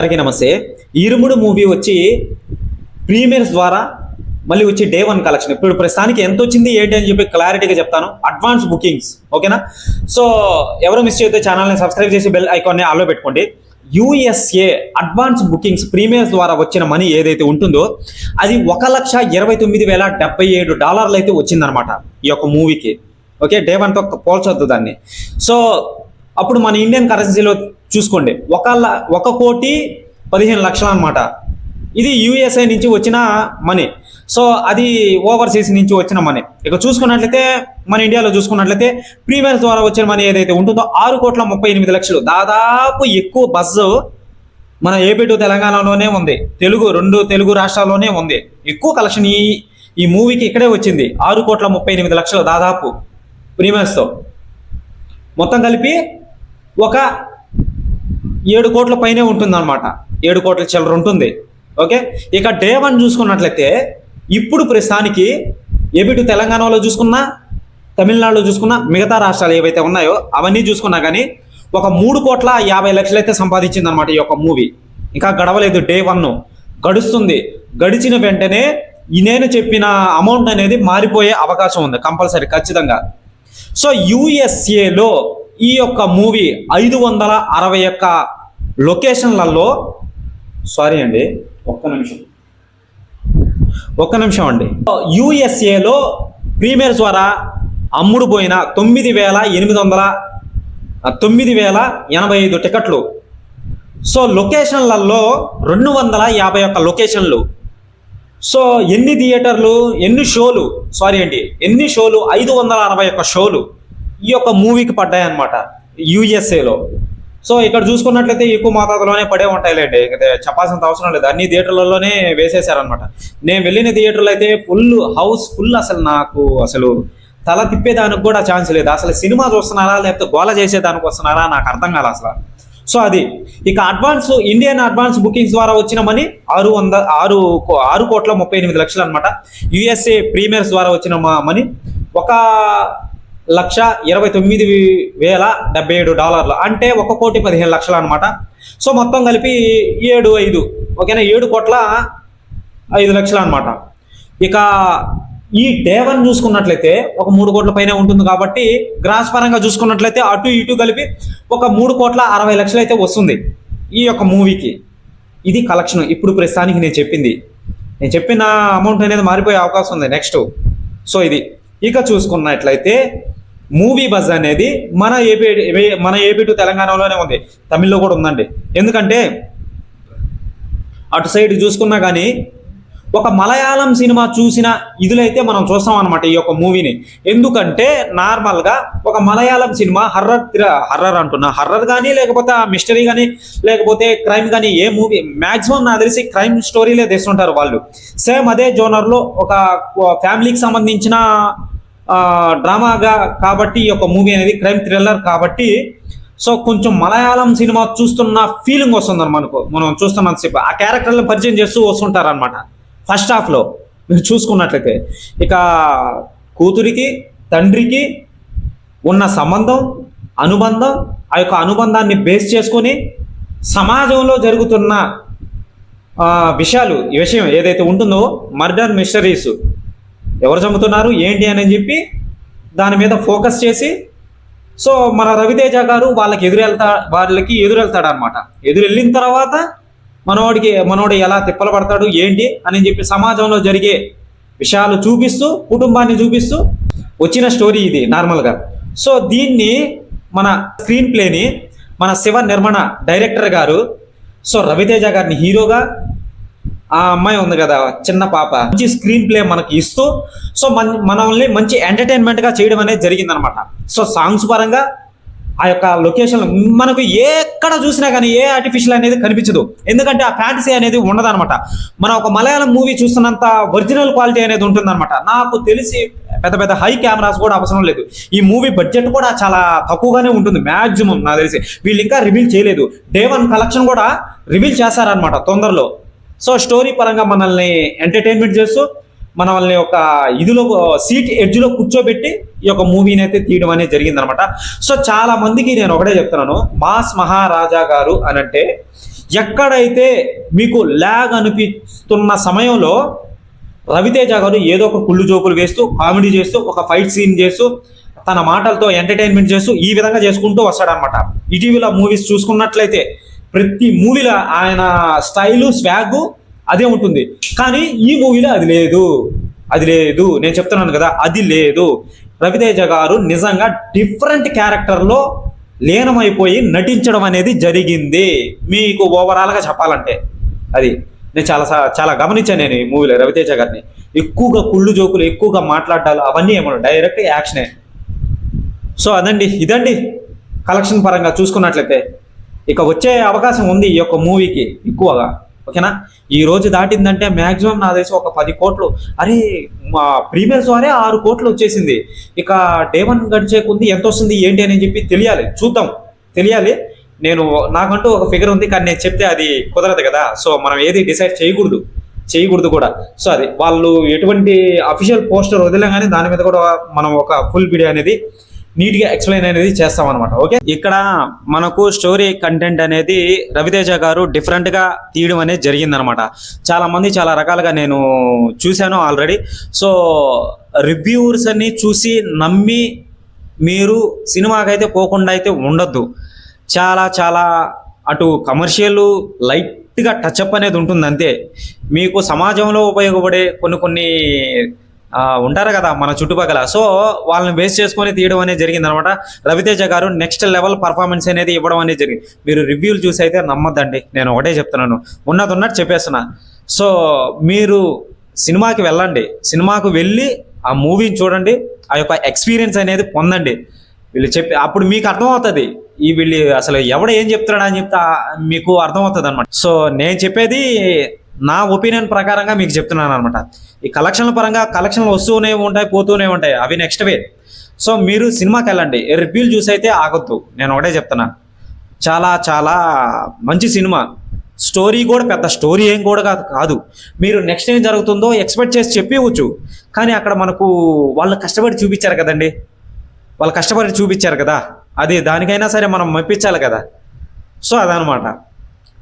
అందరికీ నమస్తే. ఇరుముడు మూవీ వచ్చి ప్రీమియర్స్ ద్వారా మళ్ళీ వచ్చి డే 1 కలెక్షన్ ఇప్పుడు ప్రస్తుతానికి ఎంత వచ్చింది ఏంటి అని చెప్పి క్లారిటీగా చెప్తాను. అడ్వాన్స్ బుకింగ్స్ ఓకేనా. సో ఎవరు మిస్ చేయొద్దు, ఛానల్ని సబ్స్క్రైబ్ చేసి బెల్ ఐకాన్ని ఆల్లో పెట్టుకోండి. యూఎస్ఏ అడ్వాన్స్ బుకింగ్స్ ప్రీమియర్స్ ద్వారా వచ్చిన మనీ ఏదైతే ఉంటుందో అది $1,29,077 అయితే వచ్చిందనమాట ఈ యొక్క మూవీకి. ఓకే, డే 1తో పోల్చొద్దు దాన్ని. సో అప్పుడు మన ఇండియన్ కరెన్సీలో చూసుకోండి 1,15,00,000 అనమాట. ఇది యూఎస్ఏ నుంచి వచ్చిన మనీ. సో అది ఓవర్సీస్ నుంచి వచ్చిన మనీ. ఇక చూసుకున్నట్లయితే మన ఇండియాలో చూసుకున్నట్లయితే ప్రీమియర్స్ ద్వారా వచ్చిన మనీ ఏదైతే ఉంటుందో 6,38,00,000. దాదాపు ఎక్కువ బజ్ మన ఏపీ టు తెలంగాణలోనే ఉంది, రెండు తెలుగు రాష్ట్రాల్లోనే ఉంది. ఎక్కువ కలెక్షన్ ఈ మూవీకి ఇక్కడే వచ్చింది. 6,38,00,000 దాదాపు ప్రీమియర్స్తో మొత్తం కలిపి ఒక 7 కోట్ల పైనే ఉంటుంది అనమాట. 7 కోట్ల చిల్లర ఉంటుంది. ఓకే, ఇక డే 1 చూసుకున్నట్లయితే ఇప్పుడు ప్రస్తుతానికి ఏపీ టు తెలంగాణలో చూసుకున్నా, తమిళనాడులో చూసుకున్నా, మిగతా రాష్ట్రాలు ఏవైతే ఉన్నాయో అవన్నీ చూసుకున్నా కానీ ఒక 3,50,00,000 అయితే సంపాదించింది అనమాట ఈ యొక్క మూవీ. ఇంకా గడవలేదు, డే 1 గడుస్తుంది. గడిచిన వెంటనే నేను చెప్పిన అమౌంట్ అనేది మారిపోయే అవకాశం ఉంది కంపల్సరీ, ఖచ్చితంగా. సో యూఎస్ఏలో ఈ యొక్క మూవీ 561 లొకేషన్లలో, సారీ అండి ఒక్క నిమిషం అండి, యూఎస్ఏలో ప్రీమియర్ ద్వారా అమ్ముడుపోయిన 9,85 టికెట్లు. సో లొకేషన్లలో 251 లొకేషన్లు. సో ఎన్ని థియేటర్లు, ఎన్ని షోలు, 561 షోలు ఈ యొక్క మూవీకి పడ్డాయన్నమాట యూఎస్ఏలో. సో ఇక్కడ చూసుకున్నట్లయితే ఎక్కువ మోతాదులోనే పడే ఉంటాయిలేండి, చెప్పాల్సినంత అవసరం లేదు. అన్ని థియేటర్లలోనే వేసేసారనమాట. నేను వెళ్ళిన థియేటర్లో అయితే హౌస్ ఫుల్. నాకు అసలు తల తిప్పేదానికి కూడా ఛాన్స్ లేదు. అసలు సినిమా చూస్తున్నారా లేకపోతే గోల చేసేదానికి వస్తున్నారా నాకు అర్థం కాదు అసలు. సో అది ఇక ఇండియన్ అడ్వాన్స్ బుకింగ్స్ ద్వారా వచ్చిన మనీ 6,38,00,000 అనమాట. యుఎస్ఏ ప్రీమియర్స్ ద్వారా వచ్చిన మనీ $1,29,077 అంటే $1,15,00,000 అనమాట. సో మొత్తం కలిపి 7,5 ఓకేనా, 7,05,00,000 అనమాట. ఇక ఈ డే 1 చూసుకున్నట్లయితే ఒక 3 కోట్ల పైన ఉంటుంది కాబట్టి గ్రాస్ పరంగా చూసుకున్నట్లయితే అటు ఇటు కలిపి ఒక 3,60,00,000 అయితే వస్తుంది ఈ యొక్క మూవీకి. ఇది కలెక్షన్. ఇప్పుడు ప్రస్తుతానికి నేను చెప్పిన అమౌంట్ అనేది మారిపోయే అవకాశం ఉంది నెక్స్ట్. సో ఇది ఇక చూసుకున్నట్లయితే మూవీ బజ్ అనేది మన ఏపీ టు తెలంగాణలోనే ఉంది, తమిళ్లో కూడా ఉందండి. ఎందుకంటే అటు సైడ్ చూసుకున్నా కానీ ఒక మలయాళం సినిమా చూసిన ఇదులైతే మనం చూస్తాం అనమాట ఈ యొక్క మూవీని. ఎందుకంటే నార్మల్గా ఒక మలయాళం సినిమా హర్రర్ కానీ లేకపోతే మిస్టరీ కానీ లేకపోతే క్రైమ్ కానీ ఏ మూవీ మ్యాక్సిమం నాకు తెలిసి క్రైమ్ స్టోరీలే తెస్తుంటారు వాళ్ళు. సేమ్ అదే జోనర్లో ఒక ఫ్యామిలీకి సంబంధించిన డ్రామాగా కాబట్టి ఈ యొక్క మూవీ అనేది క్రైమ్ థ్రిల్లర్ కాబట్టి సో కొంచెం మలయాళం సినిమా చూస్తున్న ఫీలింగ్ వస్తుంది మనం చూస్తున్నంతసేపు ఆ క్యారెక్టర్లను పరిచయం చేస్తూ వస్తుంటారు అనమాట. ఫస్ట్ హాఫ్లో మీరు చూసుకున్నట్లయితే ఇక కూతురికి తండ్రికి ఉన్న అనుబంధం ఆ యొక్క అనుబంధాన్ని బేస్ చేసుకొని సమాజంలో జరుగుతున్న ఈ విషయం ఏదైతే ఉంటుందో మర్డర్ మిస్టరీస్, ఎవరు చంపుతున్నారు ఏంటి అని చెప్పి దాని మీద ఫోకస్ చేసి సో మన రవితేజ గారు వాళ్ళకి ఎదురెళ్తాడు అనమాట. ఎదురెళ్ళిన తర్వాత మనోడు ఎలా తిప్పలు పడతాడు ఏంటి అని చెప్పి సమాజంలో జరిగే విషయాలు చూపిస్తూ కుటుంబాన్ని చూపిస్తూ వచ్చిన స్టోరీ ఇది నార్మల్గా. సో దీన్ని మన స్క్రీన్ ప్లేని మన శివ నిర్మణ డైరెక్టర్ గారు సో రవితేజ గారిని హీరోగా, ఆ అమ్మాయి ఉంది కదా చిన్న పాప, మంచి స్క్రీన్ ప్లే మనకి ఇస్తూ సో మనల్ని మంచి ఎంటర్టైన్మెంట్గా చేయడం అనేది జరిగిందనమాట. సో సాంగ్స్ పరంగా ఆ యొక్క లొకేషన్ మనకు ఎక్కడ చూసినా కానీ ఏ ఆర్టిఫిషియల్ అనేది కనిపించదు. ఎందుకంటే ఆ ఫ్యాంటసీ అనేది ఉండదన్నమాట. మనం ఒక మలయాళం మూవీ చూస్తున్నంత ఒరిజినల్ క్వాలిటీ అనేది ఉంటుందన్నమాట. నాకు తెలిసి పెద్ద హై కెమెరాస్ కూడా అవసరం లేదు. ఈ మూవీ బడ్జెట్ కూడా చాలా తక్కువగానే ఉంటుంది మ్యాక్సిమం నాకు తెలిసి. వీళ్ళు ఇంకా రివీల్ చేయలేదు. డే 1 కలెక్షన్ కూడా రివీల్ చేస్తారనమాట తొందరలో. సో స్టోరీ పరంగా మనల్ని ఎంటర్టైన్మెంట్ చేస్తూ మనల్ని ఒక ఇదిలో సీట్ ఎడ్జ్లో కూర్చోబెట్టి ఈ యొక్క మూవీని అయితే తీయడం అనేది జరిగిందనమాట. సో చాలా మందికి నేను ఒకటే చెప్తున్నాను, మాస్ మహారాజా గారు అనంటే ఎక్కడైతే మీకు ల్యాగ్ అనిపిస్తున్న సమయంలో రవితేజ గారు ఏదో ఒక కుళ్ళు జోకులు వేస్తూ, కామెడీ చేస్తూ, ఒక ఫైట్ సీన్ చేస్తూ, తన మాటలతో ఎంటర్టైన్మెంట్ చేస్తూ ఈ విధంగా చేసుకుంటూ వస్తాడనమాట. ఇటీవల మూవీస్ చూసుకున్నట్లయితే ప్రతి మూవీలో ఆయన స్టైలు, స్వాగు అదే ఉంటుంది. కానీ ఈ మూవీలో అది లేదు. నేను చెప్తున్నాను కదా, అది లేదు. రవితేజ గారు నిజంగా డిఫరెంట్ క్యారెక్టర్లో లీనమైపోయి నటించడం అనేది జరిగింది. మీకు ఓవరాల్గా చెప్పాలంటే అది నేను చాలా గమనించాను నేను ఈ మూవీలో రవితేజ గారిని. ఎక్కువగా కుళ్ళు జోకులు, ఎక్కువగా మాట్లాడాలి, అవన్నీ ఏమన్నా డైరెక్ట్ యాక్షనే. సో ఇదండి కలెక్షన్ పరంగా చూసుకున్నట్లయితే. ఇక వచ్చే అవకాశం ఉంది ఈ యొక్క మూవీకి ఎక్కువగా, ఓకేనా. ఈ రోజు దాటిందంటే మ్యాక్సిమం నా తెలిసి ఒక 10 కోట్లు. అరే మా ప్రీమియర్స్ వారే 6 కోట్లు వచ్చేసింది. ఇక డే 1 గడిచేకుంది ఎంత వస్తుంది ఏంటి అని చెప్పి తెలియాలి. నాకంటూ ఒక ఫిగర్ ఉంది, కానీ నేను చెప్తే అది కుదరదు కదా. సో మనం ఏది డిసైడ్ చేయకూడదు కూడా. సో అది వాళ్ళు ఎటువంటి అఫీషియల్ పోస్టర్ వదిలేగానే దాని మీద కూడా మనం ఒక ఫుల్ వీడియో అనేది నీట్గా ఎక్స్ప్లెయిన్ అనేది చేస్తాం అనమాట. ఓకే, ఇక్కడ మనకు స్టోరీ కంటెంట్ అనేది రవితేజ గారు డిఫరెంట్గా తీయడం అనేది జరిగిందనమాట. చాలామంది చాలా రకాలుగా నేను చూశాను ఆల్రెడీ. సో రివ్యూవర్స్ అన్ని చూసి నమ్మి మీరు సినిమాకైతే పోకుండా అయితే ఉండొద్దు. చాలా అటు కమర్షియల్ లైట్గా టచ్అప్ అనేది ఉంటుంది అంతే. మీకు సమాజంలో ఉపయోగపడే కొన్ని ఉంటారు కదా మన చుట్టుపక్కల, సో వాళ్ళని బేస్ చేసుకొని తీయడం అనేది జరిగింది అనమాట. రవితేజ గారు నెక్స్ట్ లెవెల్ పర్ఫార్మెన్స్ అనేది ఇవ్వడం అనేది జరిగింది. మీరు రివ్యూలు చూసి అయితే నమ్మద్దండి, నేను ఒకటే చెప్తున్నాను, ఉన్నట్టు చెప్పేస్తున్నా. సో మీరు సినిమాకి వెళ్ళండి, సినిమాకు వెళ్ళి ఆ మూవీని చూడండి, ఆ యొక్క ఎక్స్పీరియన్స్ అనేది పొందండి. వీళ్ళు అప్పుడు మీకు అర్థమవుతుంది వీళ్ళు అసలు ఎవడు ఏం చెప్తున్నాడు అని చెప్తా మీకు అర్థమవుతుంది అనమాట. సో నేను చెప్పేది నా ఒపీనియన్ ప్రకారంగా మీకు చెప్తున్నాను అనమాట. ఈ కలెక్షన్ల పరంగా కలెక్షన్లు వస్తూనే ఉంటాయి, పోతూనే ఉంటాయి, అవి నెక్స్ట్ వే. సో మీరు సినిమాకి వెళ్ళండి, రివ్యూలు చూసి అయితే ఆగొద్దు, నేను ఒకటే చెప్తున్నా. చాలా మంచి సినిమా. స్టోరీ కూడా పెద్ద స్టోరీ ఏం కూడా కాదు. మీరు నెక్స్ట్ ఏం జరుగుతుందో ఎక్స్పెక్ట్ చేసి చెప్పవచ్చు. కానీ అక్కడ మనకు వాళ్ళు కష్టపడి చూపించారు కదా, అది దానికైనా సరే మనం మెప్పించాలి కదా. సో అదనమాట.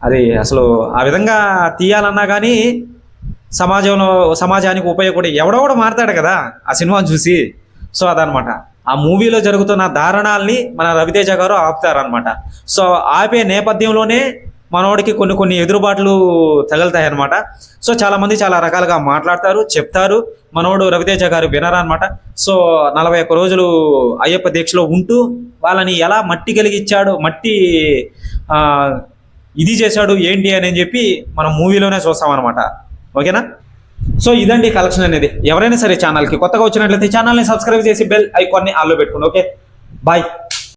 అది అసలు ఆ విధంగా తీయాలన్నా కానీ సమాజానికి ఉపయోగపడి ఎవడో మారుతాడు కదా ఆ సినిమాని చూసి. సో అదనమాట. ఆ మూవీలో జరుగుతున్న దారుణాల్ని మన రవితేజ గారు ఆపుతారనమాట. సో ఆపే నేపథ్యంలోనే మనోడికి కొన్ని ఎదురుబాట్లు తగులుతాయన్నమాట. సో చాలామంది చాలా రకాలుగా మాట్లాడతారు, చెప్తారు. మనోడు రవితేజ గారు వినరా అనమాట. సో 41 రోజులు అయ్యప్ప దీక్షలో ఉంటూ వాళ్ళని ఎలా మట్టి కలిగించాడు, ఇది చేశాడు ఏంటి అని చెప్పి మనం మూవీలోనే చూస్తామన్నమాట. ఓకేనా. సో ఇదండి కలెక్షన్ అనేది. ఎవరైనా సరే ఛానల్కి కొత్తగా వచ్చినట్లయితే ఛానల్ని సబ్స్క్రైబ్ చేసి బెల్ ఐకాన్ని ఆన్లో పెట్టుకోండి. Okay, bye.